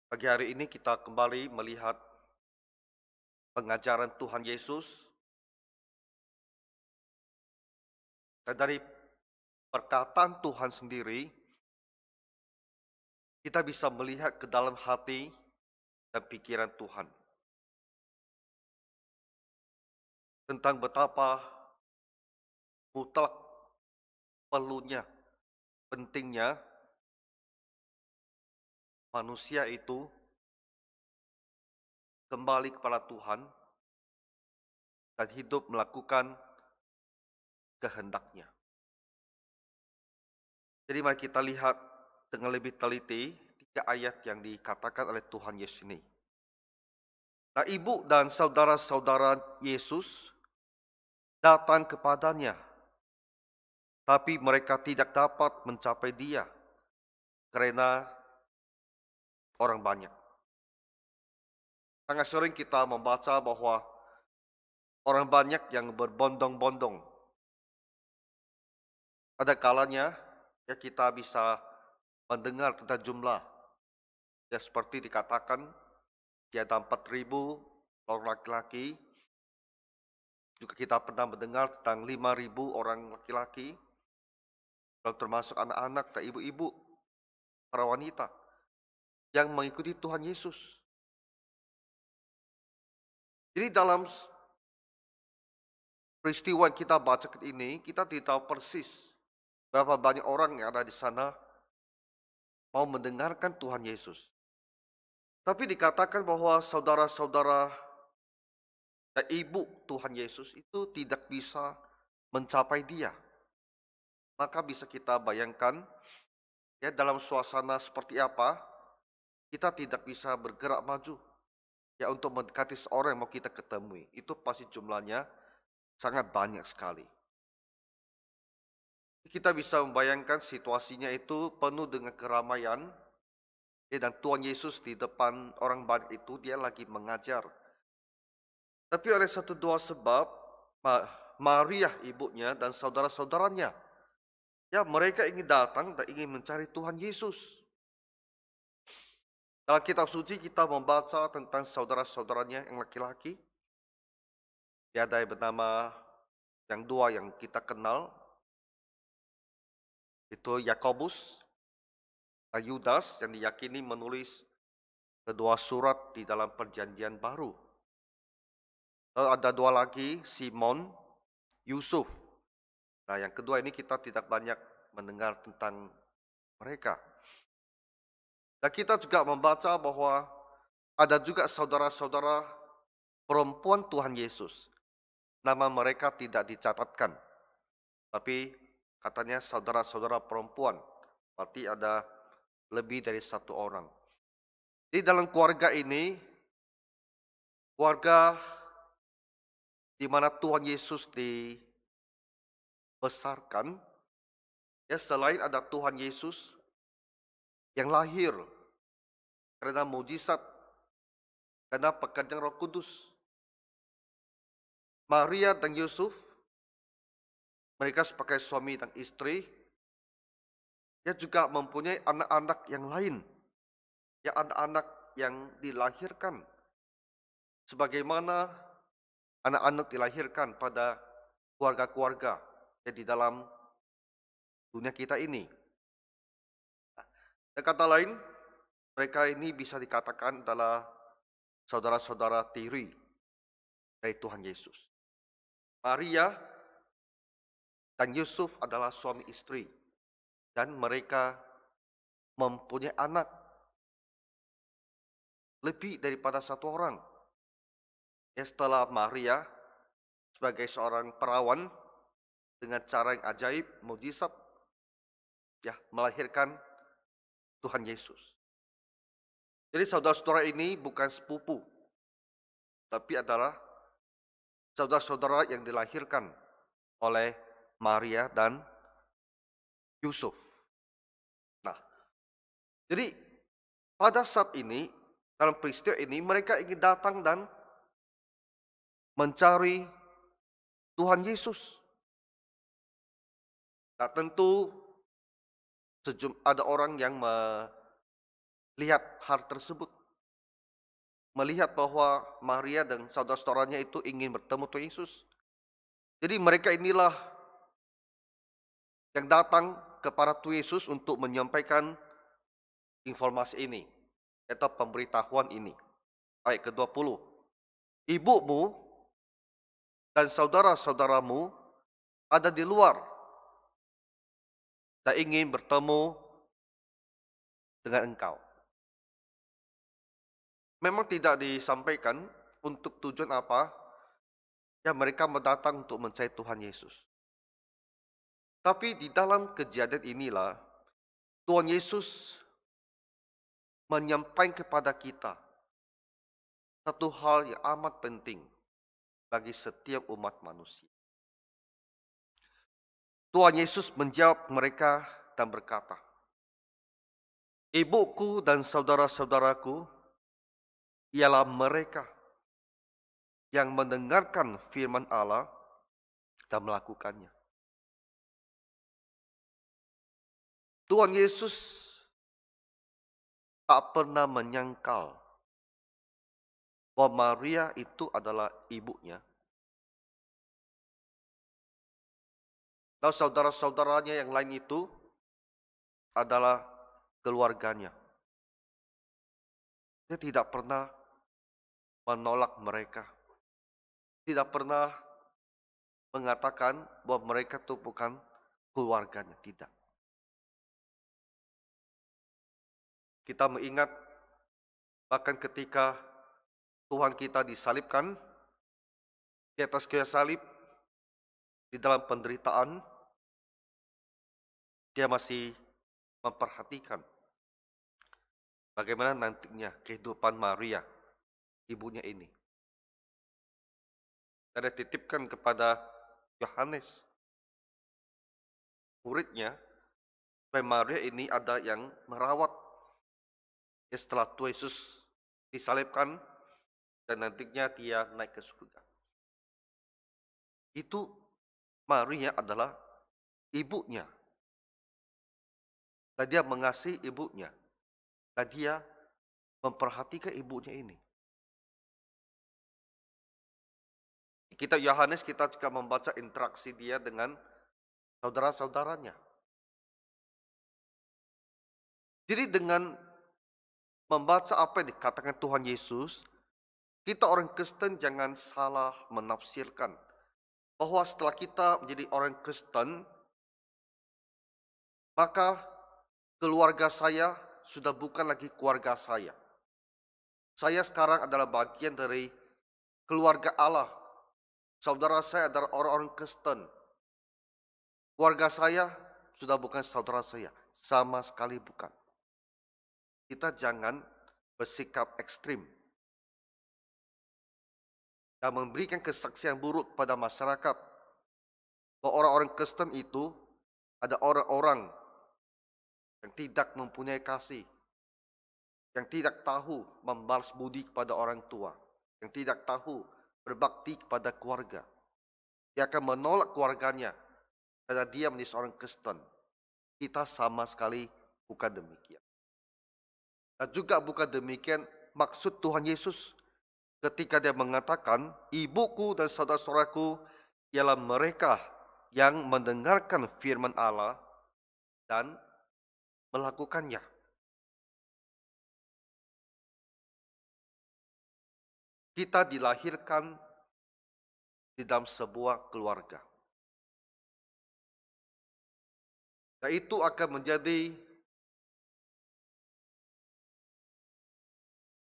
Pagi hari ini kita kembali melihat pengajaran Tuhan Yesus dan dari perkataan Tuhan sendiri kita bisa melihat ke dalam hati dan pikiran Tuhan tentang betapa mutlak perlunya, pentingnya manusia itu kembali kepada Tuhan dan hidup melakukan kehendaknya. Jadi mari kita lihat dengan lebih teliti 3 ayat yang dikatakan oleh Tuhan Yesus ini. Nah, ibu dan saudara-saudara Yesus datang kepadanya, tapi mereka tidak dapat mencapai dia karena orang banyak. Sangat sering kita membaca bahwa orang banyak yang berbondong-bondong. Ada kalanya ya kita bisa mendengar tentang jumlah. Ya seperti dikatakan di ada 4.000 orang laki-laki. Juga kita pernah mendengar tentang 5.000 orang laki-laki. Termasuk anak-anak dan ibu-ibu, para wanita yang mengikuti Tuhan Yesus. Jadi dalam peristiwa yang kita baca ini, kita tidak tahu persis berapa banyak orang yang ada di sana mau mendengarkan Tuhan Yesus. Tapi dikatakan bahwa saudara-saudara dan ibu Tuhan Yesus itu tidak bisa mencapai dia. Maka bisa kita bayangkan ya dalam suasana seperti apa kita tidak bisa bergerak maju ya untuk mendekati seorang yang mau kita ketemui. Itu pasti jumlahnya sangat banyak sekali. Kita bisa membayangkan situasinya itu penuh dengan keramaian. Dan Tuhan Yesus di depan orang banyak itu dia lagi mengajar. Tapi oleh satu dua sebab, Maria ibunya dan saudara-saudaranya, ya mereka ingin datang dan ingin mencari Tuhan Yesus. Dalam kitab suci kita membaca tentang saudara-saudaranya yang laki-laki. Ada yang bernama yang dua yang kita kenal, itu Yakobus dan Yudas yang diyakini menulis kedua surat di dalam perjanjian baru. Lalu ada dua lagi, Simon, Yusuf. Nah yang kedua ini kita tidak banyak mendengar tentang mereka. Dan kita juga membaca bahwa ada juga saudara-saudara perempuan Tuhan Yesus. Nama mereka tidak dicatatkan. Tapi katanya saudara-saudara perempuan. Berarti ada lebih dari satu orang. Di dalam keluarga ini, keluarga di mana Tuhan Yesus dibesarkan, ya selain ada Tuhan Yesus yang lahir karena mujizat, karena pekerjaan Roh Kudus. Maria dan Yusuf, mereka sebagai suami dan istri, dia juga mempunyai anak-anak yang lain. Ya anak-anak yang dilahirkan. Sebagaimana anak-anak dilahirkan pada keluarga-keluarga yang di dalam dunia kita ini. Dan kata lain, mereka ini bisa dikatakan adalah saudara-saudara tiri dari Tuhan Yesus. Maria dan Yusuf adalah suami istri. Dan mereka mempunyai anak lebih daripada satu orang. Ya, setelah Maria sebagai seorang perawan dengan cara yang ajaib, mujizat, ya melahirkan Tuhan Yesus. Jadi saudara-saudara ini bukan sepupu, tapi adalah saudara-saudara yang dilahirkan oleh Maria dan Yusuf. Nah, jadi pada saat ini, dalam peristiwa ini, mereka ingin datang dan mencari Tuhan Yesus. Nah, tentu ada orang yang melihat hal tersebut. melihat bahwa Maria dan saudara-saudaranya itu ingin bertemu Tuhan Yesus. Jadi mereka inilah yang datang kepada Tuhan Yesus untuk menyampaikan informasi ini atau pemberitahuan ini. Ayat ke-20. Ibumu dan saudara-saudaramu ada di luar dan ingin bertemu dengan engkau. Memang tidak disampaikan untuk tujuan apa, ya mereka mendatang untuk mencari Tuhan Yesus. Tapi di dalam kejadian inilah Tuhan Yesus menyampaikan kepada kita satu hal yang amat penting bagi setiap umat manusia. Tuhan Yesus menjawab mereka dan berkata, ibuku dan saudara-saudaraku ialah mereka yang mendengarkan firman Allah dan melakukannya. Tuhan Yesus tak pernah menyangkal bahwa Maria itu adalah ibunya. Dan saudara-saudaranya yang lain itu adalah keluarganya. Dia tidak pernah menolak mereka. Tidak pernah mengatakan bahwa mereka itu bukan keluarganya. Tidak. Kita mengingat bahkan ketika Tuhan kita disalibkan di atas kayu salib, di dalam penderitaan, dia masih memperhatikan bagaimana nantinya kehidupan Maria, ibunya ini. Dan dititipkan kepada Yohanes, muridnya, supaya Maria ini ada yang merawat setelah Tuhan Yesus disalibkan dan nantinya dia naik ke surga. Itu Maria adalah ibunya. Dan dia mengasihi ibunya. Dan dia memperhatikan ibunya ini. Kita Yohanes kita juga membaca interaksi dia dengan saudara-saudaranya. Jadi dengan membaca apa yang dikatakan Tuhan Yesus, kita orang Kristen jangan salah menafsirkan bahwa setelah kita menjadi orang Kristen, maka keluarga saya sudah bukan lagi keluarga saya. Saya sekarang adalah bagian dari keluarga Allah. Saudara saya adalah orang-orang Kristen. Keluarga saya sudah bukan saudara saya. Sama sekali bukan. Kita jangan bersikap ekstrim dan memberikan kesaksian buruk kepada masyarakat bahwa orang-orang Kristen itu ada orang-orang yang tidak mempunyai kasih, yang tidak tahu membalas budi kepada orang tua, yang tidak tahu berbakti kepada keluarga. Dia akan menolak keluarganya karena dia menjadi seorang Kristen. Kita sama sekali bukan demikian. Dan juga bukan demikian maksud Tuhan Yesus ketika dia mengatakan, ibuku dan saudara-saudaraku ialah mereka yang mendengarkan firman Allah dan melakukannya. Kita dilahirkan di dalam sebuah keluarga. Dan itu akan menjadi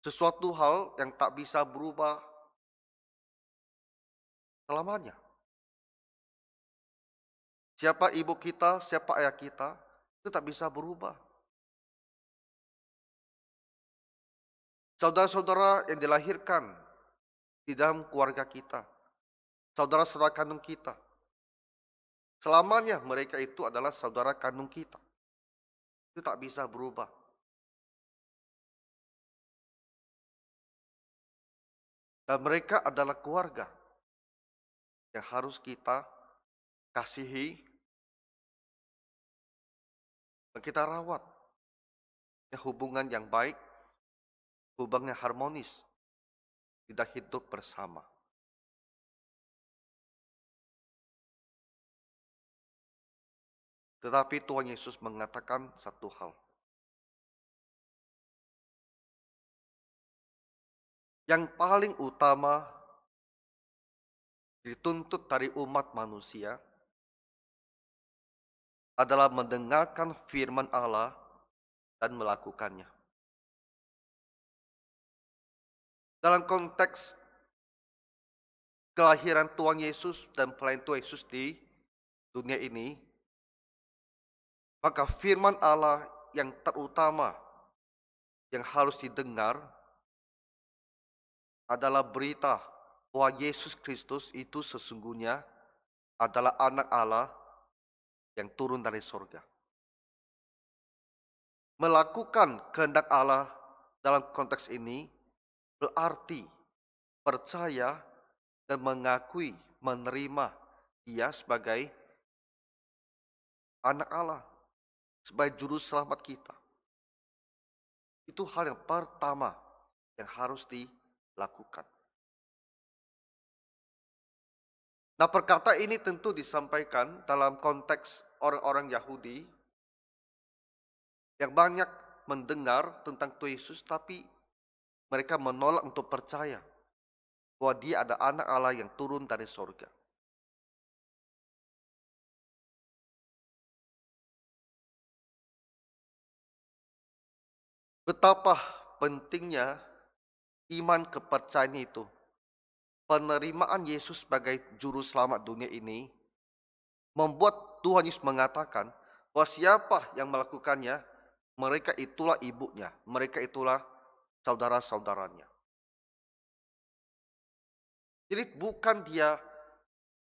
sesuatu hal yang tak bisa berubah selamanya. Siapa ibu kita, siapa ayah kita, itu tak bisa berubah. Saudara-saudara yang dilahirkan di dalam keluarga kita, saudara-saudara kandung kita, selamanya mereka itu adalah saudara kandung kita. Itu tak bisa berubah. Dan mereka adalah keluarga yang harus kita kasihi dan kita rawat. Ya, hubungan yang baik, hubungan yang harmonis tidak hidup bersama. Tetapi Tuhan Yesus mengatakan satu hal. Yang paling utama dituntut dari umat manusia adalah mendengarkan firman Allah dan melakukannya. Dalam konteks kelahiran Tuhan Yesus dan pelayanan Tuhan Yesus di dunia ini, maka firman Allah yang terutama yang harus didengar adalah berita bahwa Yesus Kristus itu sesungguhnya adalah anak Allah yang turun dari surga. Melakukan kehendak Allah dalam konteks ini berarti percaya dan mengakui, menerima Dia sebagai anak Allah, sebagai juru selamat kita. Itu hal yang pertama yang harus dilakukan. Nah, perkataan ini tentu disampaikan dalam konteks orang-orang Yahudi yang banyak mendengar tentang Tuhan Yesus, tapi mereka menolak untuk percaya bahwa Dia ada anak Allah yang turun dari surga. Betapa pentingnya iman kepercayaan itu. Penerimaan Yesus sebagai juru selamat dunia ini membuat Tuhan Yesus mengatakan bahwa siapa yang melakukannya, mereka itulah ibunya, mereka itulah saudara-saudaranya. Jadi bukan Dia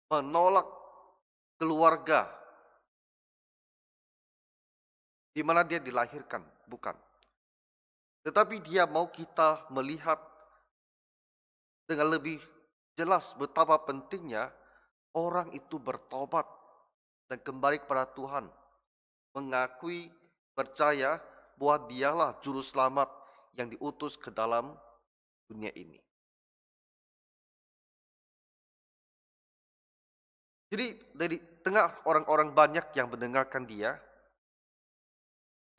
menolak keluarga di mana Dia dilahirkan, bukan. Tetapi Dia mau kita melihat dengan lebih jelas betapa pentingnya orang itu bertobat dan kembali kepada Tuhan, mengakui, percaya bahwa Dialah juru selamat yang diutus ke dalam dunia ini. Jadi dari tengah orang-orang banyak yang mendengarkan Dia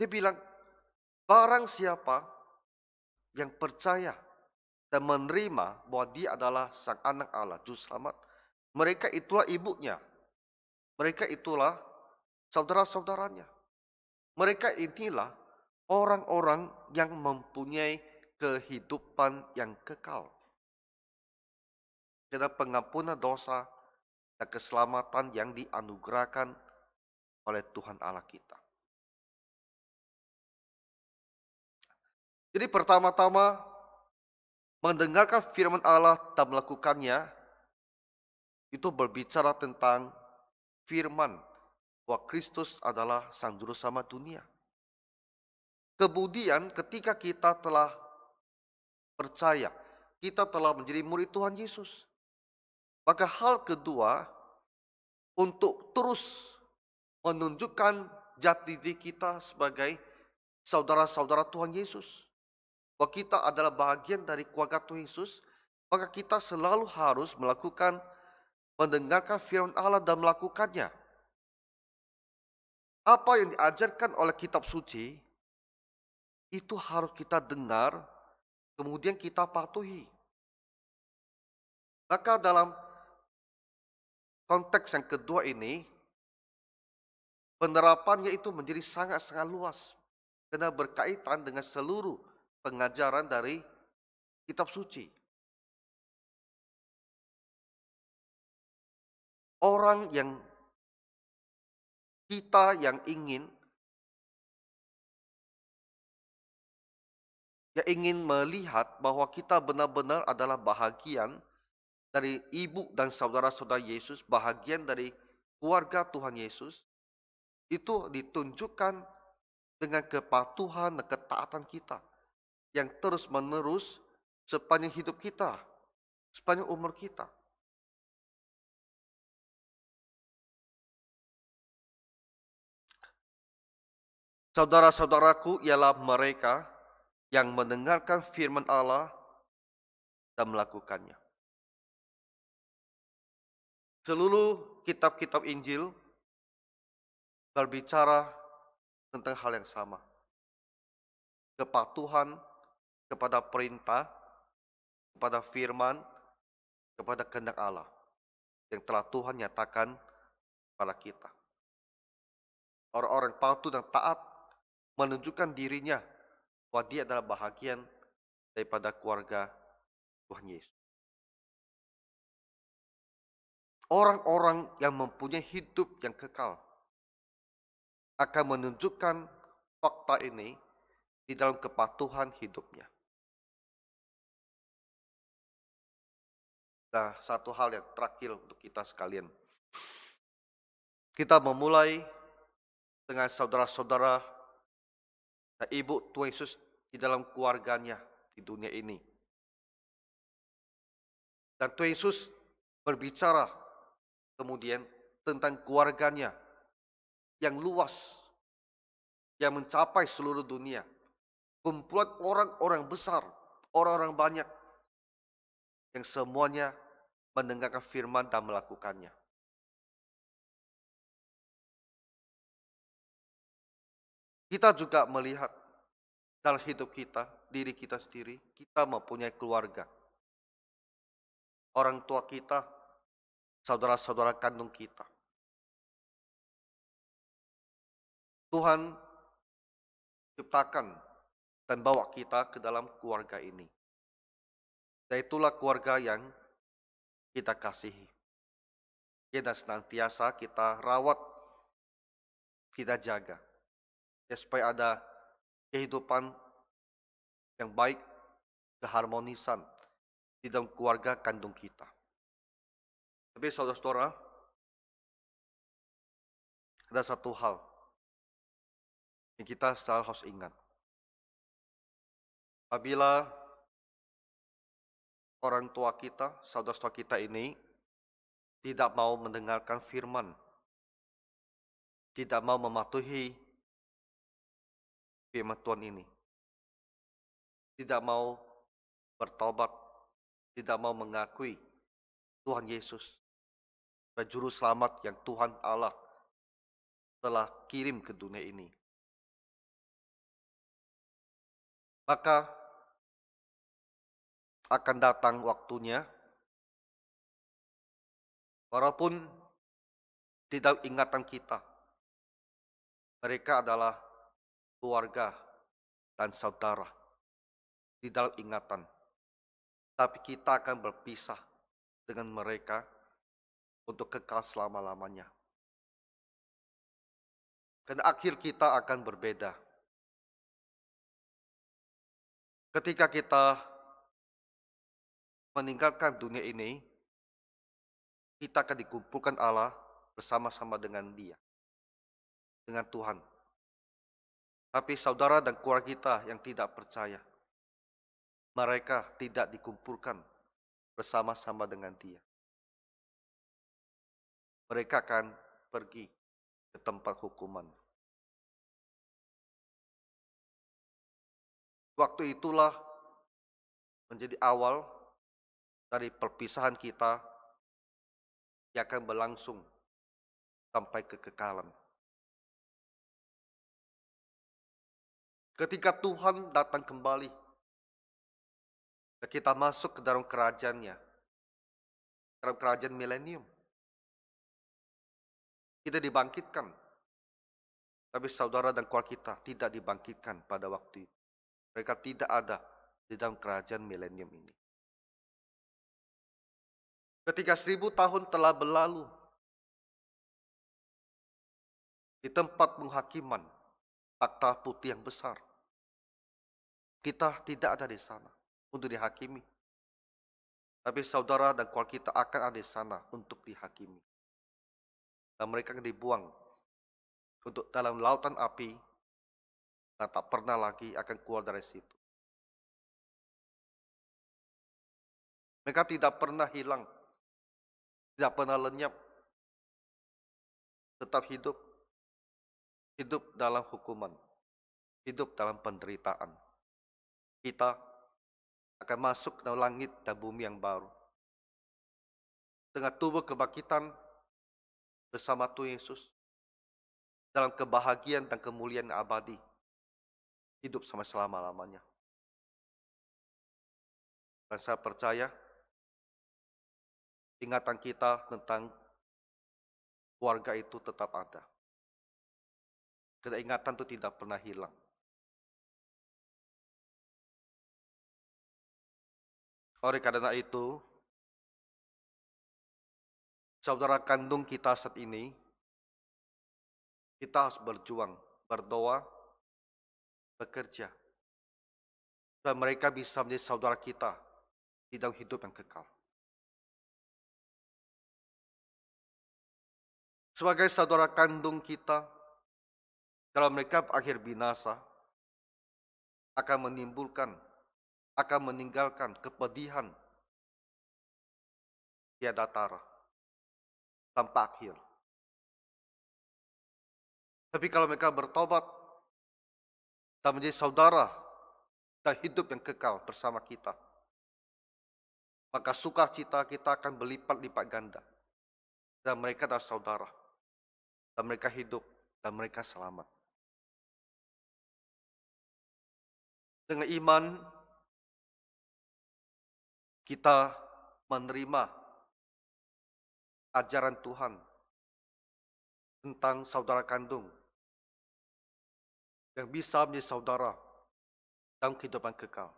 bilang, barang siapa yang percaya dan menerima bahwa Dia adalah Sang Anak Allah, Juru Selamat, mereka itulah ibunya, mereka itulah saudara-saudaranya. Mereka inilah orang-orang yang mempunyai kehidupan yang kekal. Karena pengampunan dosa dan keselamatan yang dianugerahkan oleh Tuhan Allah kita. Jadi pertama-tama mendengarkan firman Allah dan melakukannya itu berbicara tentang firman bahwa Kristus adalah Sang Juru Selamat dunia. Kemudian ketika kita telah percaya, kita telah menjadi murid Tuhan Yesus, maka hal kedua untuk terus menunjukkan jati diri kita sebagai saudara-saudara Tuhan Yesus, bahwa kita adalah bagian dari keluarga Tuhan Yesus, maka kita selalu harus melakukan, mendengarkan firman Allah dan melakukannya. Apa yang diajarkan oleh kitab suci, itu harus kita dengar, kemudian kita patuhi. Maka dalam konteks yang kedua ini, penerapannya itu menjadi sangat-sangat luas, karena berkaitan dengan seluruh pengajaran dari kitab suci. Orang yang kita yang ingin melihat bahwa kita benar-benar adalah bahagian dari ibu dan saudara-saudara Yesus, bahagian dari keluarga Tuhan Yesus, itu ditunjukkan dengan kepatuhan dan ketaatan kita yang terus-menerus sepanjang hidup kita, sepanjang umur kita. Saudara-saudaraku ialah mereka yang mendengarkan firman Allah dan melakukannya. Seluruh kitab-kitab Injil berbicara tentang hal yang sama. Kepatuhan kepada perintah, kepada firman, kepada kehendak Allah yang telah Tuhan nyatakan pada kita. Orang-orang patuh dan taat menunjukkan dirinya bahwa dia adalah bahagian daripada keluarga Tuhan Yesus. Orang-orang yang mempunyai hidup yang kekal akan menunjukkan fakta ini di dalam kepatuhan hidupnya. Nah, satu hal yang terakhir untuk kita sekalian. Kita memulai dengan saudara-saudara dan ibu Tuhan Yesus di dalam keluarganya di dunia ini. Dan Tuhan Yesus berbicara kemudian tentang keluarganya yang luas, yang mencapai seluruh dunia. Kumpulan orang-orang besar, orang-orang banyak, yang semuanya mendengarkan firman dan melakukannya. Kita juga melihat dalam hidup kita, diri kita sendiri, kita mempunyai keluarga. Orang tua kita, saudara-saudara kandung kita. Tuhan ciptakan dan bawa kita ke dalam keluarga ini. Dan itulah keluarga yang kita kasihi. Dan senantiasa kita rawat, kita jaga. Ya, supaya ada kehidupan yang baik, keharmonisan di dalam keluarga kandung kita. Tapi saudara-saudara, ada satu hal yang kita selalu harus ingat. Apabila orang tua kita, saudara-saudara kita ini tidak mau mendengarkan firman, tidak mau mematuhi firman Tuhan ini, tidak mau bertobat, tidak mau mengakui Tuhan Yesus sebagai juru selamat yang Tuhan Allah telah kirim ke dunia ini, maka akan datang waktunya, walaupun tidak ingatan kita, mereka adalah keluarga dan saudara di dalam ingatan, tapi kita akan berpisah dengan mereka untuk kekal selama-lamanya. Karena akhir kita akan berbeda. Ketika kita meninggalkan dunia ini, kita akan dikumpulkan Allah bersama-sama dengan Dia, dengan Tuhan. Tapi saudara dan keluarga kita yang tidak percaya, mereka tidak dikumpulkan bersama-sama dengan Dia. Mereka akan pergi ke tempat hukuman. Waktu itulah menjadi awal dari perpisahan kita yang akan berlangsung sampai kekekalan. Ketika Tuhan datang kembali, kita masuk ke dalam kerajaannya, dalam kerajaan milenium, kita dibangkitkan. Tapi saudara dan keluarga kita tidak dibangkitkan pada waktu itu. Mereka tidak ada di dalam kerajaan milenium ini. Ketika 1000 tahun telah berlalu, di tempat penghakiman, takhta putih yang besar, kita tidak ada di sana untuk dihakimi. Tapi saudara dan keluarga kita akan ada di sana untuk dihakimi. Dan mereka akan dibuang untuk dalam lautan api dan tak pernah lagi akan keluar dari situ. Mereka tidak pernah hilang, tidak pernah lenyap, tetap hidup dalam hukuman, hidup dalam penderitaan. Kita akan masuk ke dalam langit dan bumi yang baru. Dengan tubuh kebangkitan bersama Tuhan Yesus. Dalam kebahagiaan dan kemuliaan abadi. Hidup sama selama-lamanya. Dan saya percaya ingatan kita tentang keluarga itu tetap ada. Karena ingatan itu tidak pernah hilang. Oleh karena itu, saudara kandung kita saat ini, kita harus berjuang, berdoa, bekerja. Dan mereka bisa menjadi saudara kita di dalam hidup yang kekal. Sebagai saudara kandung kita, kalau mereka berakhir binasa, akan menimbulkan, akan meninggalkan kepedihan tiada tara tanpa akhir. Tapi kalau mereka bertobat dan menjadi saudara dan hidup yang kekal bersama kita, maka sukacita kita akan berlipat-lipat ganda. Dan mereka adalah saudara. Dan mereka hidup. Dan mereka selamat. Dengan iman, kita menerima ajaran Tuhan tentang saudara kandung yang bisa menjadi saudara dalam kehidupan kekal.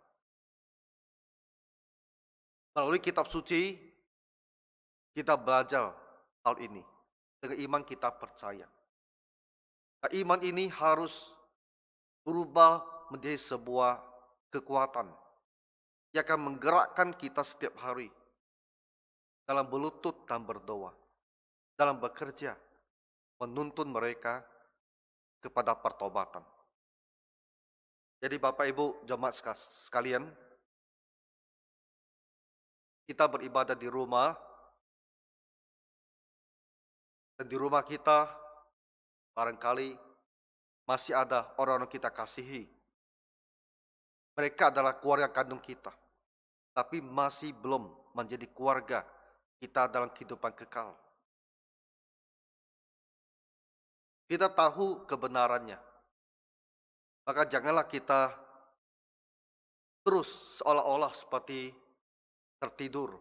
Melalui kitab suci, kita belajar hal ini. Dengan iman kita percaya. Nah, iman ini harus berubah menjadi sebuah kekuatan yang akan menggerakkan kita setiap hari dalam berlutut dan berdoa, dalam bekerja, menuntun mereka kepada pertobatan. Jadi Bapak Ibu jemaat sekalian, kita beribadah di rumah, dan di rumah kita barangkali masih ada orang-orang kita kasihi. Mereka adalah keluarga kandung kita, tapi masih belum menjadi keluarga kita dalam kehidupan kekal. Kita tahu kebenarannya, maka janganlah kita terus seolah-olah seperti tertidur,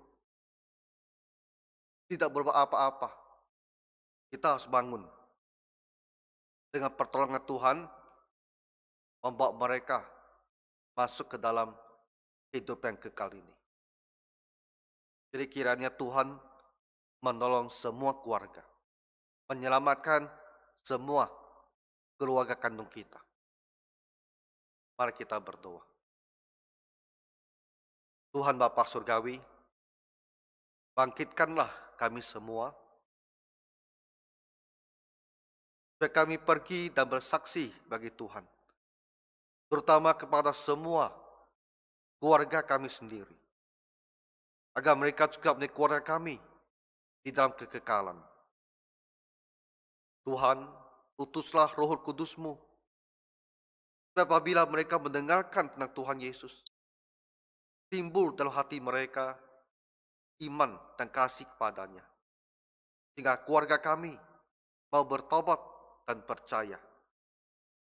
tidak berbuat apa-apa. Kita harus bangun. Dengan pertolongan Tuhan, membawa mereka masuk ke dalam hidup yang kekal ini. Jadi kiranya Tuhan menolong semua keluarga, menyelamatkan semua keluarga kandung kita. Mari kita berdoa. Tuhan Bapa Surgawi, bangkitkanlah kami semua, supaya kami pergi dan bersaksi bagi Tuhan, terutama kepada semua keluarga kami sendiri, agar mereka juga menjadi keluarga kami di dalam kekekalan. Tuhan, utuslah Roh Kudus-Mu, supaya apabila mereka mendengarkan tentang Tuhan Yesus, timbul dalam hati mereka iman dan kasih kepadanya, sehingga keluarga kami mau bertobat dan percaya.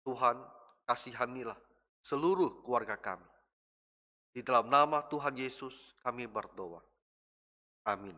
Tuhan, kasihanilah seluruh keluarga kami. Di dalam nama Tuhan Yesus kami berdoa. Amin.